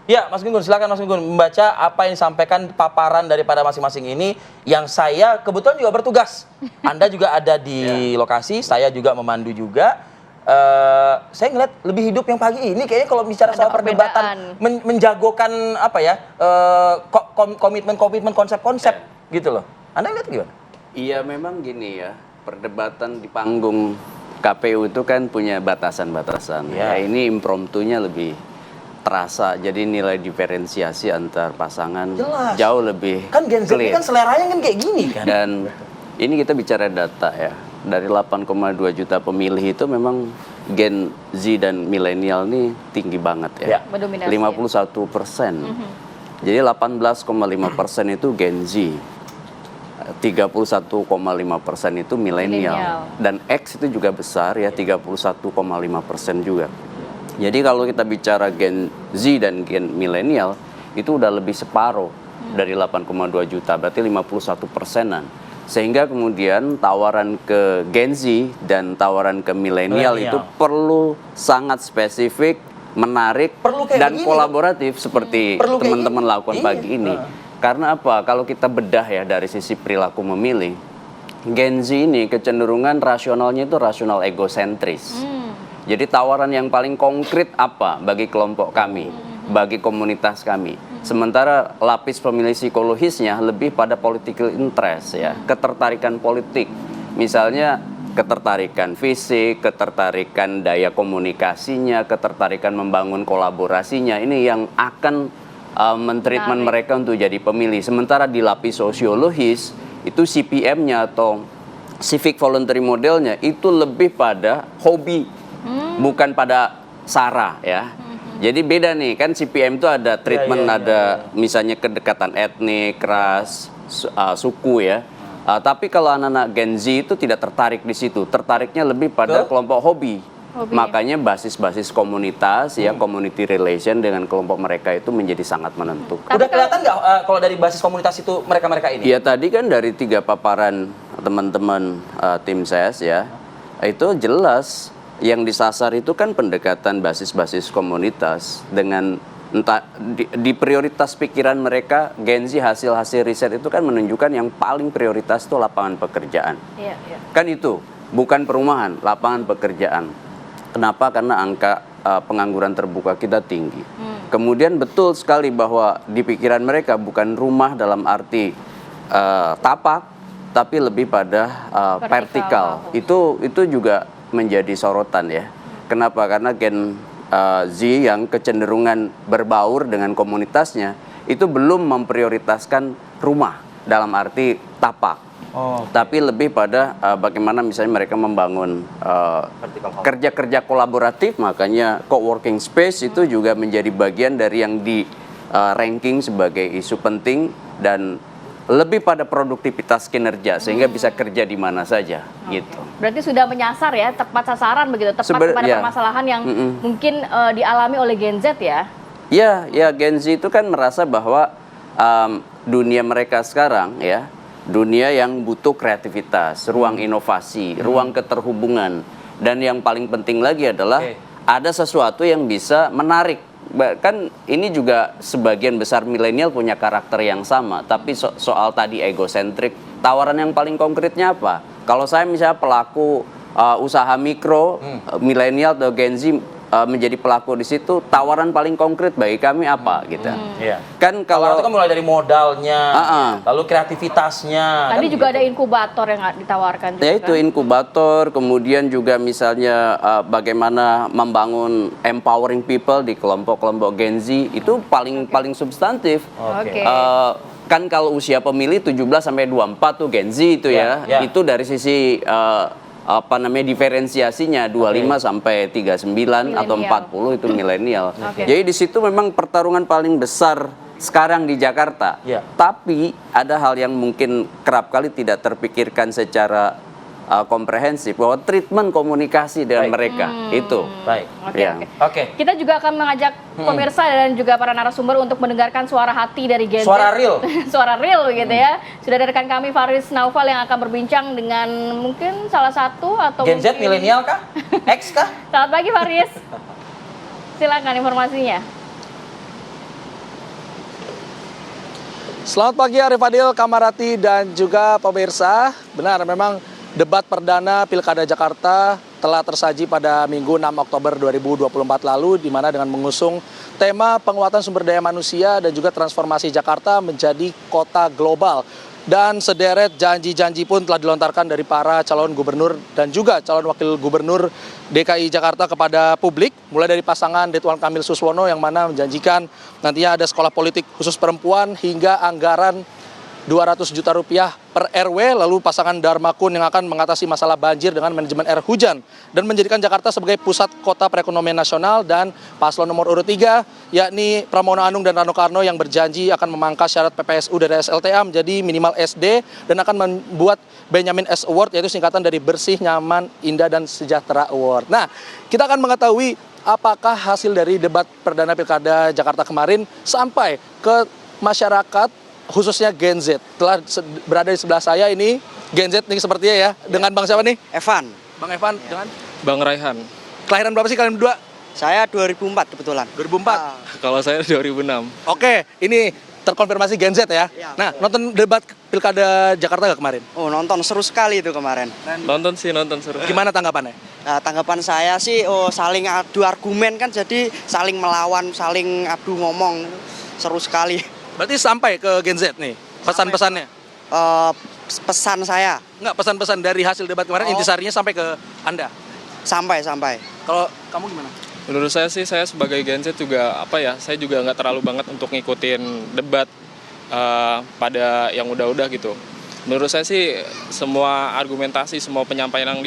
Ya, Mas Gun, silakan Mas Gun membaca apa yang disampaikan paparan daripada masing-masing ini yang saya kebetulan juga bertugas. Anda juga ada di lokasi, saya juga memandu juga. Saya ngeliat lebih hidup yang pagi ini kayaknya kalau bicara soal perdebatan menjagokan apa ya komitmen konsep-konsep gitu loh. Anda lihat gimana? Iya memang gini ya, perdebatan di panggung KPU itu kan punya batasan-batasan. Ya ini impromptunya lebih terasa, jadi nilai diferensiasi antar pasangan jelas. Jauh lebih kan Gen Z kan seleranya kan kayak gini kan. Dan ini kita bicara data ya, dari 8,2 juta pemilih itu memang Gen Z dan milenial ini tinggi banget ya, 51%. Jadi 18,5% itu Gen Z, 31,5% itu milenial, dan X itu juga besar ya, 31,5% juga. Jadi kalau kita bicara Gen Z dan Gen milenial itu udah lebih separuh dari 8,2 juta, berarti 51%-an. Sehingga kemudian tawaran ke Gen Z dan tawaran ke milenial itu perlu sangat spesifik, menarik, dan kolaboratif seperti teman-teman lakukan pagi ini. Karena apa? Kalau kita bedah ya dari sisi perilaku memilih, Gen Z ini kecenderungan rasionalnya itu rasional egosentris. Jadi tawaran yang paling konkret apa bagi kelompok kami, bagi komunitas kami. Sementara lapis pemilih psikologisnya lebih pada political interest ya, ketertarikan politik. Misalnya ketertarikan fisik, ketertarikan daya komunikasinya, ketertarikan membangun kolaborasinya. Ini yang akan mentreatment mereka untuk jadi pemilih. Sementara di lapis sosiologis itu CPM-nya atau civic voluntary modelnya itu lebih pada hobi, bukan pada SARA ya. Jadi beda nih, kan CPM itu ada treatment, ada misalnya kedekatan etnik, ras, suku ya. Tapi kalau anak-anak Gen Z itu tidak tertarik di situ, tertariknya lebih pada kelompok hobi. Makanya basis-basis komunitas ya, community relation dengan kelompok mereka itu menjadi sangat menentukan. Udah kelihatan nggak kalau dari basis komunitas itu mereka-mereka ini? Ya tadi kan dari 3 paparan teman-teman tim SES ya, itu jelas yang disasar itu kan pendekatan basis-basis komunitas dengan entah di prioritas pikiran mereka. Gen Z hasil-hasil riset itu kan menunjukkan yang paling prioritas itu lapangan pekerjaan. Kan itu bukan perumahan, lapangan pekerjaan. Kenapa? Karena angka pengangguran terbuka kita tinggi. Kemudian betul sekali bahwa di pikiran mereka bukan rumah dalam arti tapak, tapi lebih pada vertikal. Itu juga menjadi sorotan ya. Kenapa? Karena Gen Z yang kecenderungan berbaur dengan komunitasnya itu belum memprioritaskan rumah dalam arti tapak. Tapi lebih pada bagaimana misalnya mereka membangun kerja-kerja kolaboratif. Makanya co-working space itu juga menjadi bagian dari yang di ranking sebagai isu penting, dan lebih pada produktivitas kinerja sehingga bisa kerja di mana saja gitu. Berarti sudah menyasar ya, tepat sasaran begitu, tepat pada permasalahan yang mungkin dialami oleh Gen Z ya. Ya Gen Z itu kan merasa bahwa dunia mereka sekarang ya, dunia yang butuh kreativitas, ruang inovasi, ruang keterhubungan, dan yang paling penting lagi adalah ada sesuatu yang bisa menarik. Kan ini juga sebagian besar milenial punya karakter yang sama, tapi soal tadi egosentrik, tawaran yang paling konkretnya apa? Kalau saya misalnya pelaku usaha mikro, milenial atau Gen Z menjadi pelaku di situ, tawaran paling konkret bagi kami apa gitu. Kan kalau itu kan mulai dari modalnya, lalu kreativitasnya. Tadi juga ada inkubator yang ditawarkan juga. Ya itu inkubator, kemudian juga misalnya bagaimana membangun empowering people di kelompok-kelompok Gen Z itu paling substantif. Kan kalau usia pemilih 17 sampai 24 tuh Gen Z itu ya. Itu dari sisi diferensiasinya 25 sampai 39 atau 40 itu milenial. Jadi di situ memang pertarungan paling besar sekarang di Jakarta. Tapi ada hal yang mungkin kerap kali tidak terpikirkan secara komprehensif, bahwa treatment komunikasi dengan mereka itu. Kita juga akan mengajak pemirsa dan juga para narasumber untuk mendengarkan suara hati dari Gen Z. Suara real. Suara real gitu ya. Sudah ada rekan kami Faris Naufal yang akan berbincang dengan mungkin salah satu atau Gen Z milenial kah? X kah? Selamat pagi Faris. Silakan informasinya. Selamat pagi Arif Adil, Kamarati, dan juga pemirsa. Benar, memang debat perdana Pilkada Jakarta telah tersaji pada Minggu 6 Oktober 2024 lalu, di mana dengan mengusung tema penguatan sumber daya manusia dan juga transformasi Jakarta menjadi kota global. Dan sederet janji-janji pun telah dilontarkan dari para calon gubernur dan juga calon wakil gubernur DKI Jakarta kepada publik, mulai dari pasangan Ridwan Kamil Suswono yang mana menjanjikan nantinya ada sekolah politik khusus perempuan hingga anggaran 200 juta rupiah per RW, lalu pasangan Dharma Kun yang akan mengatasi masalah banjir dengan manajemen air hujan dan menjadikan Jakarta sebagai pusat kota perekonomian nasional, dan paslon nomor urut 3 yakni Pramono Anung dan Rano Karno yang berjanji akan memangkas syarat PPSU dari SLTA menjadi minimal SD dan akan membuat Benyamin S Award, yaitu singkatan dari Bersih, Nyaman, Indah, dan Sejahtera Award. Nah, kita akan mengetahui apakah hasil dari debat perdana Pilkada Jakarta kemarin sampai ke masyarakat, khususnya Gen Z. Telah berada di sebelah saya ini Gen Z nih sepertinya ya. Dengan Bang siapa nih? Evan. Bang Evan, dengan Bang Raihan. kelahiran berapa sih kalian berdua? Saya 2004 kebetulan. 2004. Kalau saya 2006. Oke, ini terkonfirmasi Gen Z ya. Iya. Nah, nonton debat Pilkada Jakarta gak kemarin? Oh, nonton seru sekali itu kemarin. Nonton seru. Gimana tanggapannya? Nah, tanggapan saya sih saling adu argumen kan, jadi saling melawan, saling adu ngomong. Seru sekali. Berarti sampai ke Gen Z nih pesan-pesannya? Pesan saya Enggak, pesan-pesan dari hasil debat kemarin intisarinya sampai ke Anda. sampai. Kalau kamu gimana? Menurut saya sih, saya sebagai Gen Z juga saya juga nggak terlalu banget untuk ngikutin debat pada yang udah-udah gitu. Menurut saya sih semua argumentasi, semua penyampaian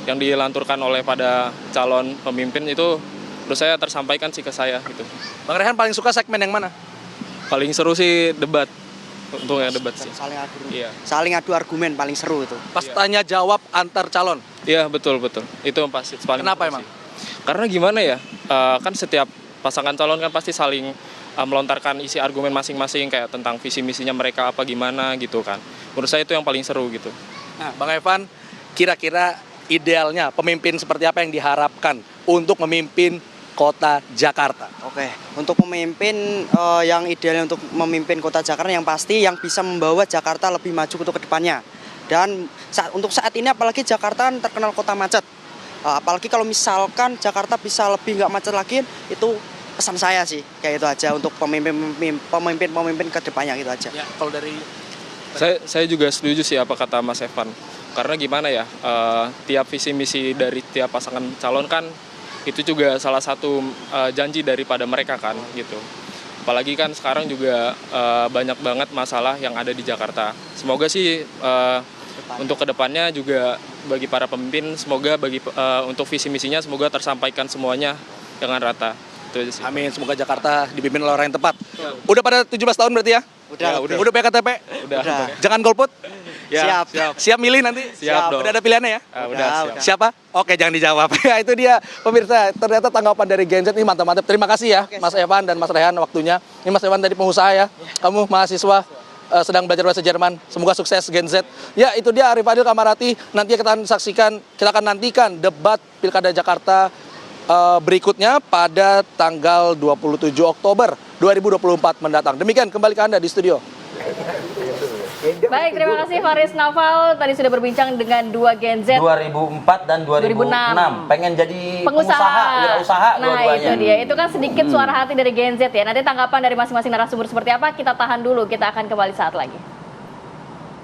yang dilanturkan oleh pada calon pemimpin itu menurut saya tersampaikan sih ke saya gitu. Bang Rehan paling suka segmen yang mana? Paling seru sih debat. Untuk yang debat sih. Iya. Saling adu argumen paling seru itu. Pas tanya jawab antar calon. Iya, betul. Itu pasti paling Kenapa seru emang? sih. Karena gimana ya? Kan setiap pasangan calon kan pasti saling melontarkan isi argumen masing-masing kayak tentang visi misinya mereka apa gimana gitu kan. Menurut saya itu yang paling seru gitu. Nah, Bang Evan, kira-kira idealnya pemimpin seperti apa yang diharapkan untuk memimpin kota Jakarta? Oke, untuk pemimpin yang idealnya untuk memimpin kota Jakarta yang pasti yang bisa membawa Jakarta lebih maju untuk kedepannya. Dan untuk saat ini apalagi Jakarta kan terkenal kota macet. Apalagi kalau misalkan Jakarta bisa lebih nggak macet lagi, itu pesan saya sih kayak itu aja untuk pemimpin kedepannya gitu aja. Ya, kalau dari Saya juga setuju sih apa kata Mas Evan. Karena gimana ya? Tiap visi misi dari tiap pasangan calon kan itu juga salah satu janji daripada mereka kan gitu. Apalagi kan sekarang juga banyak banget masalah yang ada di Jakarta. Semoga sih untuk kedepannya juga bagi para pemimpin, semoga untuk visi misinya semoga tersampaikan semuanya dengan rata. Itu aja sih. amin, semoga Jakarta dipimpin oleh orang yang tepat. Udah pada 17 tahun berarti ya? Udah. Udah punya KTP? Udah. Jangan golput? Ya, Siap milih nanti? Siap dong. Udah ada pilihannya ya? Udah, siap. Siapa? Oke, jangan dijawab. Ya, itu dia pemirsa. Ternyata tanggapan dari Gen Z ini mantap-mantap. Terima kasih ya, Mas Evan dan Mas Rehan waktunya. Ini Mas Evan tadi pengusaha ya. Kamu mahasiswa sedang belajar bahasa Jerman. Semoga sukses Gen Z. Ya, itu dia Arif Adil, Kamarati. Nanti kita akan nantikan debat Pilkada Jakarta berikutnya pada tanggal 27 Oktober 2024 mendatang. Demikian, kembali ke Anda di studio. Baik, terima kasih Faris Naufal. Tadi sudah berbincang dengan dua Gen Z 2004 dan 2006. Pengen jadi pengusaha, wirausaha nah dua-duanya. itu dia, itu kan sedikit suara hati dari Gen Z ya. Nanti tanggapan dari masing-masing narasumber seperti apa, kita tahan dulu, kita akan kembali saat lagi.